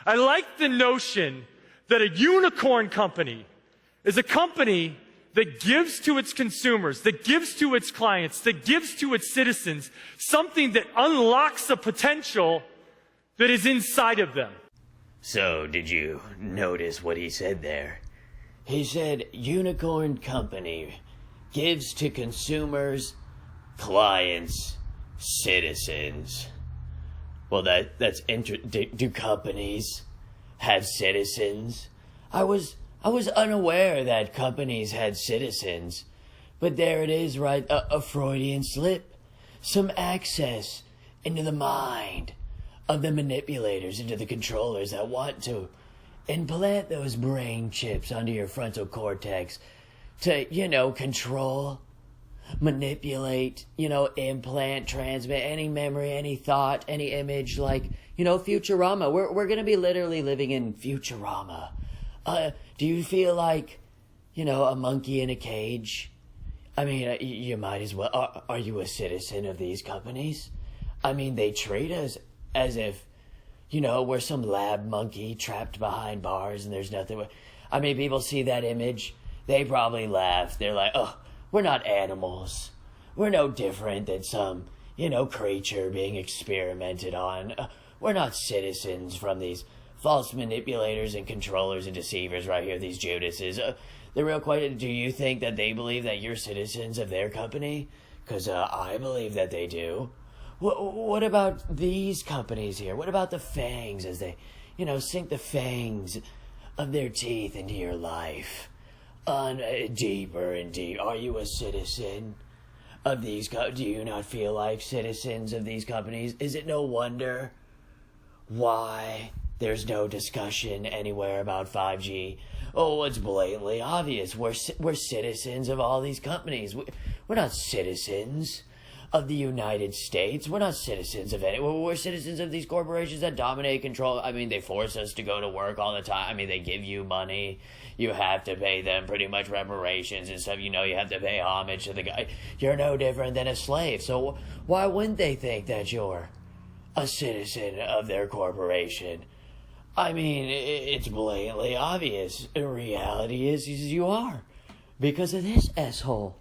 I like the notion that a unicorn company is a company that gives to its consumers, that gives to its clients, that gives to its citizens something that unlocks the potential that is inside of them. So, did you notice what he said there? He said, unicorn company gives to consumers, clients, citizens. Well, that's do companies have citizens? I was unaware that companies had citizens, but there it is, right? A Freudian slip, some access into the mind of the manipulators, into the controllers that want to implant those brain chips onto your frontal cortex to, control, manipulate, implant, transmit any memory, any thought, any image, like, Futurama. We're going to be literally living in Futurama. Do you feel like, a monkey in a cage? I mean, you might as well. Are you a citizen of these companies? I mean, they treat us as if, we're some lab monkey trapped behind bars and there's nothing. I mean, people see that image, they probably laugh. They're like, oh, we're not animals. We're no different than some, creature being experimented on. We're not citizens from these false manipulators and controllers and deceivers right here, these Judases. The real question, do you think that they believe that you're citizens of their company? Because I believe that they do. What about these companies here? What about the fangs as they, sink the fangs of their teeth into your life? Deeper and deeper. Are you a citizen of these do you not feel like citizens of these companies? Is it no wonder why there's no discussion anywhere about 5G? Oh, it's blatantly obvious. We're citizens of all these companies. We're not citizens of the United States. We're not citizens of any. We're citizens of these corporations that dominate, control. I mean, they force us to go to work all the time. I mean, they give you money. You have to pay them pretty much reparations and stuff. You have to pay homage to the guy. You're no different than a slave. So why wouldn't they think that you're a citizen of their corporation? I mean, it's blatantly obvious. The reality is you are, because of this asshole.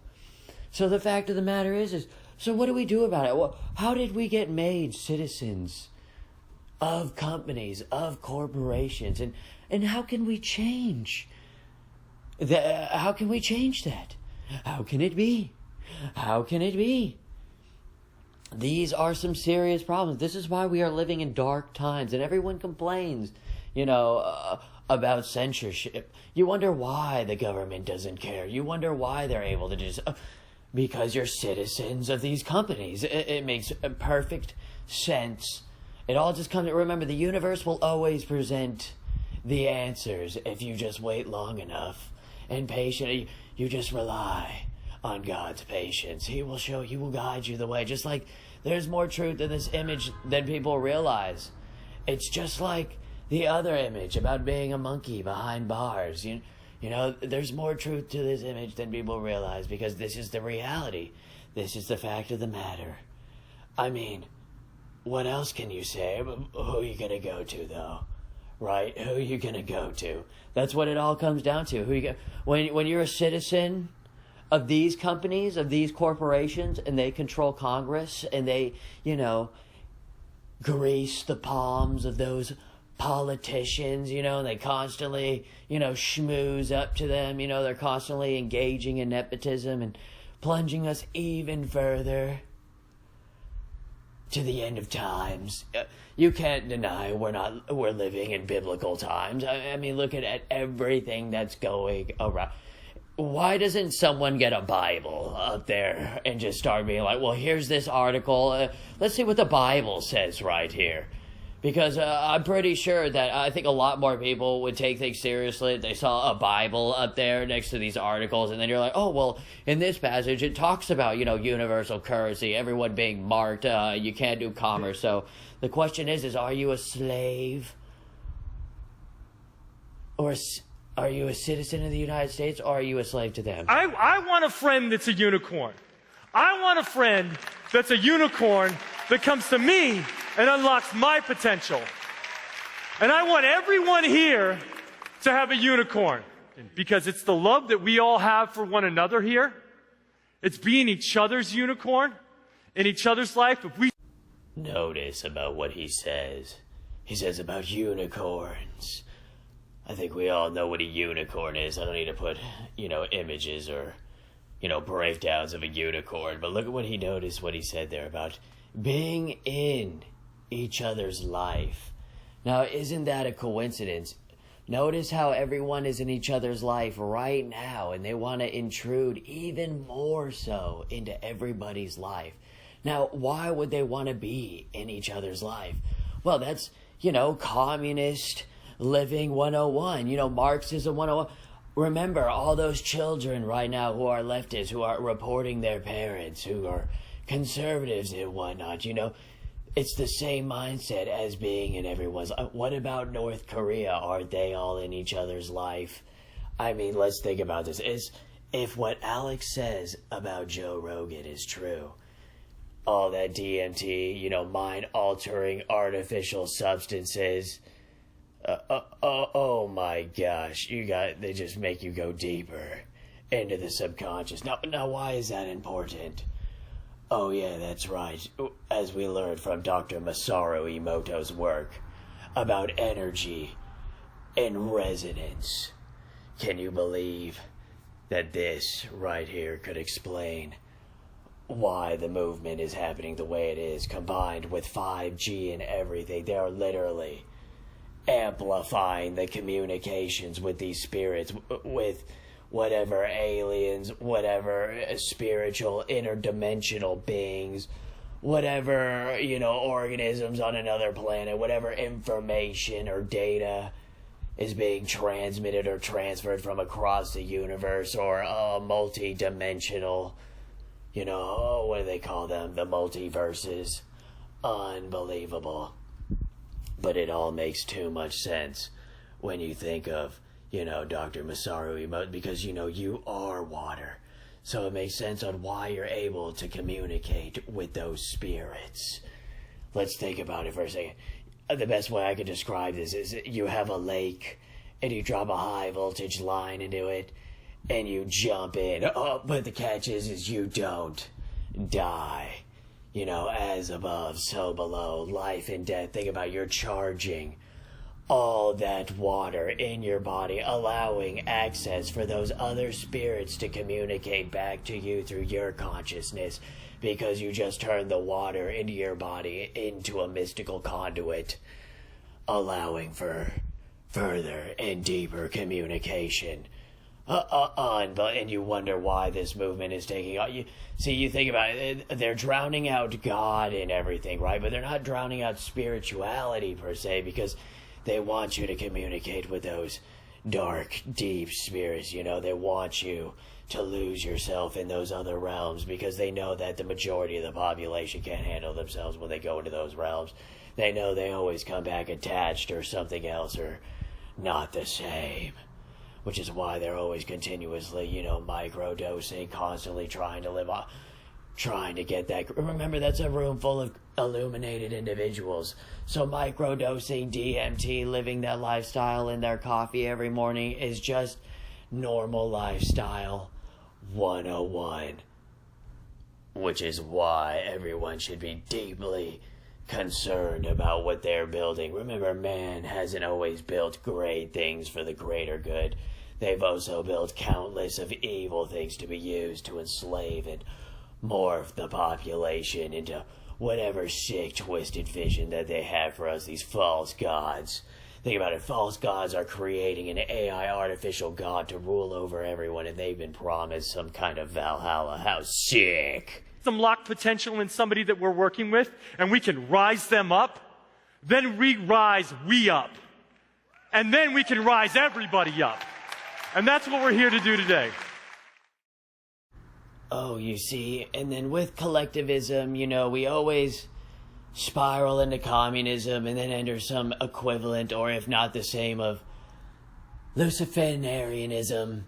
So the fact of the matter is so what do we do about it? Well, how did we get made citizens of companies, of corporations? And how can we change that? How can we change that? How can it be? How can it be? These are some serious problems. This is why we are living in dark times, and everyone complains, about censorship. You wonder why the government doesn't care. You wonder why they're able to just... because you're citizens of these companies. It makes perfect sense. It all just comes... Remember, the universe will always present the answers if you just wait long enough and patiently. You just rely on God's patience. He will guide you the way. Just like there's more truth in this image than people realize. It's just like the other image about being a monkey behind bars. There's more truth to this image than people realize, because this is the reality. This is the fact of the matter. I mean, what else can you say? Who are you going to go to, though? Right? Who are you going to go to? That's what it all comes down to. When you're a citizen of these companies, of these corporations, and they control Congress, and they, grease the palms of those politicians, and they constantly, schmooze up to them, they're constantly engaging in nepotism and plunging us even further to the end of times. You can't deny we're living in biblical times. I mean, look at everything that's going around. Why doesn't someone get a Bible up there and just start being like, well, here's this article. Let's see what the Bible says right here. Because I'm pretty sure that I think a lot more people would take things seriously if they saw a Bible up there next to these articles. And then you're like, oh, well, in this passage, it talks about, universal currency, everyone being marked. You can't do commerce. So the question is are you a slave? Or are you a citizen of the United States, or are you a slave to them? I want a friend that's a unicorn. I want a friend that's a unicorn that comes to me and unlocks my potential. And I want everyone here to have a unicorn, because it's the love that we all have for one another here. It's being each other's unicorn in each other's life. If we Notice about what he says. He says about unicorns. I think we all know what a unicorn is. I don't need to put, images or, breakdowns of a unicorn. But look at what he said there about being in each other's life. Now, isn't that a coincidence? Notice how everyone is in each other's life right now, and they want to intrude even more so into everybody's life. Now, why would they want to be in each other's life? Well, that's, communist living 101, Marxism 101. Remember, all those children right now who are leftists, who are reporting their parents, who are conservatives and whatnot, it's the same mindset as being in everyone's life. What about North Korea? Aren't they all in each other's life? I mean, let's think about this. If what Alex says about Joe Rogan is true, all that DMT, mind-altering artificial substances, oh my gosh, they just make you go deeper into the subconscious. Now, why is that important? Oh yeah, that's right. As we learned from Dr. Masaru Emoto's work about energy and resonance. Can you believe that this right here could explain why the movement is happening the way it is, combined with 5G and everything? They're literally amplifying the communications with these spirits, with whatever aliens, whatever spiritual interdimensional beings, whatever, organisms on another planet, whatever information or data is being transmitted or transferred from across the universe, or a multi-dimensional, what do they call them? The multiverses. Unbelievable. But it all makes too much sense when you think of, Dr. Masaru Emoto, because, you are water. So it makes sense on why you're able to communicate with those spirits. Let's think about it for a second. The best way I could describe this is you have a lake and you drop a high voltage line into it and you jump in. Oh, but the catch is you don't die. As above, so below, life and death. Think about you're charging all that water in your body, allowing access for those other spirits to communicate back to you through your consciousness, because you just turned the water into your body into a mystical conduit, allowing for further and deeper communication. And you wonder why this movement is taking off. You think about it, they're drowning out God and everything, right? But they're not drowning out spirituality per se, because they want you to communicate with those dark, deep spirits. They want you to lose yourself in those other realms, because they know that the majority of the population can't handle themselves when they go into those realms. They know they always come back attached or something else, or not the same. Which is why they're always continuously, microdosing, constantly trying to live off, trying to get that. Remember, that's a room full of illuminated individuals. So microdosing, DMT, living that lifestyle in their coffee every morning is just normal lifestyle 101. Which is why everyone should be deeply concerned about what they're building. Remember, man hasn't always built great things for the greater good. They've also built countless of evil things to be used to enslave and morph the population into whatever sick, twisted vision that they have for us, these false gods. Think about it, false gods are creating an AI artificial god to rule over everyone, and they've been promised some kind of Valhalla. How sick! some locked potential in somebody that we're working with, and we can rise them up, then we up. And then we can rise everybody up. And that's what we're here to do today. Oh, you see, and then with collectivism, we always spiral into communism and then enter some equivalent, or if not the same, of Luciferianism.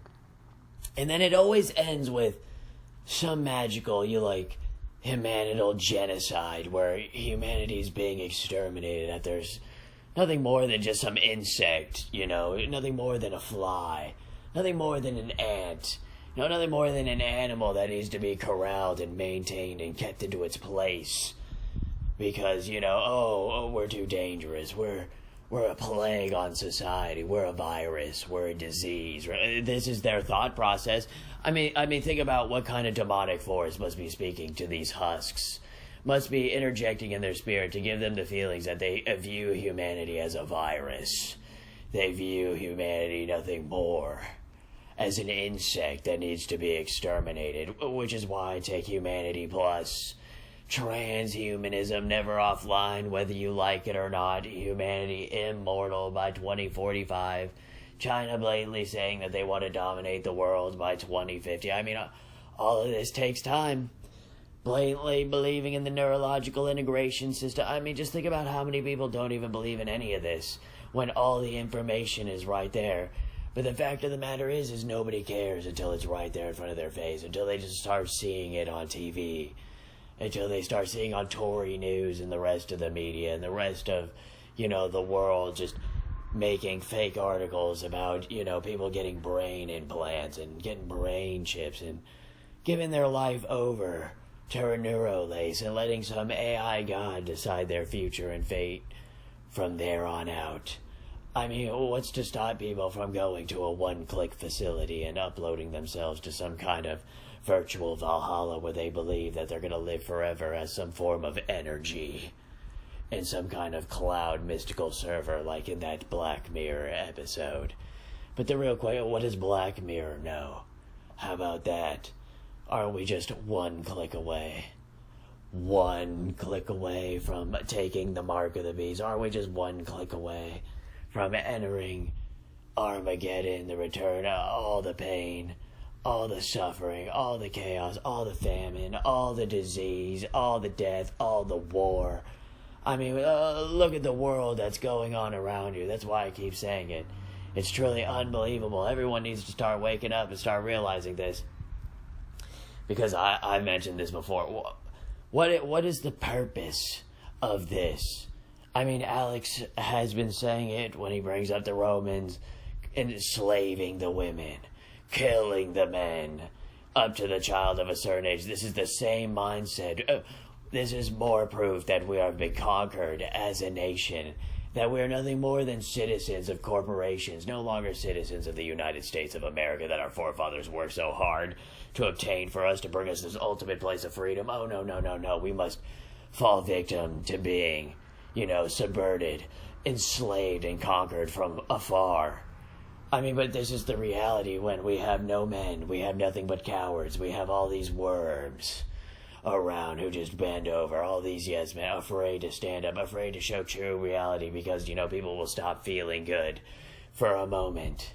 And then it always ends with some magical, humanital genocide where humanity is being exterminated, that there's nothing more than just some insect, nothing more than a fly, nothing more than an ant, nothing more than an animal that needs to be corralled and maintained and kept into its place. Because, we're too dangerous, we're a plague on society, we're a virus, we're a disease. This is their thought process. I mean, think about what kind of demonic force must be speaking to these husks, must be interjecting in their spirit to give them the feelings that they view humanity as a virus. They view humanity nothing more as an insect that needs to be exterminated, which is why I take humanity plus transhumanism never offline, whether you like it or not, humanity immortal by 2045, China blatantly saying that they want to dominate the world by 2050. I mean, all of this takes time. Blatantly believing in the neurological integration system. I mean, just think about how many people don't even believe in any of this when all the information is right there. But the fact of the matter is nobody cares until it's right there in front of their face, until they just start seeing it on TV, until they start seeing on Tory News and the rest of the media and the rest of, the world just making fake articles about, people getting brain implants and getting brain chips and giving their life over to a neurolace and letting some AI god decide their future and fate from there on out. I mean, what's to stop people from going to a one-click facility and uploading themselves to some kind of virtual Valhalla where they believe that they're going to live forever as some form of energy in some kind of cloud mystical server like in that Black Mirror episode? But the real question, what does Black Mirror know? How about that? Aren't we just one click away? One click away from taking the mark of the beast? Aren't we just one click away from entering Armageddon, the return, all the pain, all the suffering, all the chaos, all the famine, all the disease, all the death, all the war? I mean, look at the world that's going on around you. That's why I keep saying it. It's truly unbelievable. Everyone needs to start waking up and start realizing this. Because I mentioned this before. What is the purpose of this? I mean, Alex has been saying it when he brings up the Romans enslaving the women, killing the men, up to the child of a certain age. This is the same mindset. This is more proof that we have been conquered as a nation, that we are nothing more than citizens of corporations, no longer citizens of the United States of America that our forefathers worked so hard to obtain for us, to bring us this ultimate place of freedom. Oh, no. We must fall victim to being, subverted, enslaved, and conquered from afar. I mean, but this is the reality when we have no men, we have nothing but cowards, we have all these worms around who just bend over, all these yes men, afraid to stand up, afraid to show true reality because, people will stop feeling good for a moment.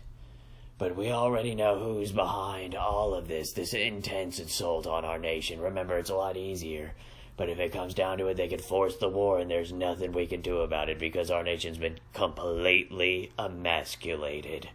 But we already know who's behind all of this intense assault on our nation. Remember, it's a lot easier. But if it comes down to it, they could force the war and there's nothing we can do about it because our nation's been completely emasculated.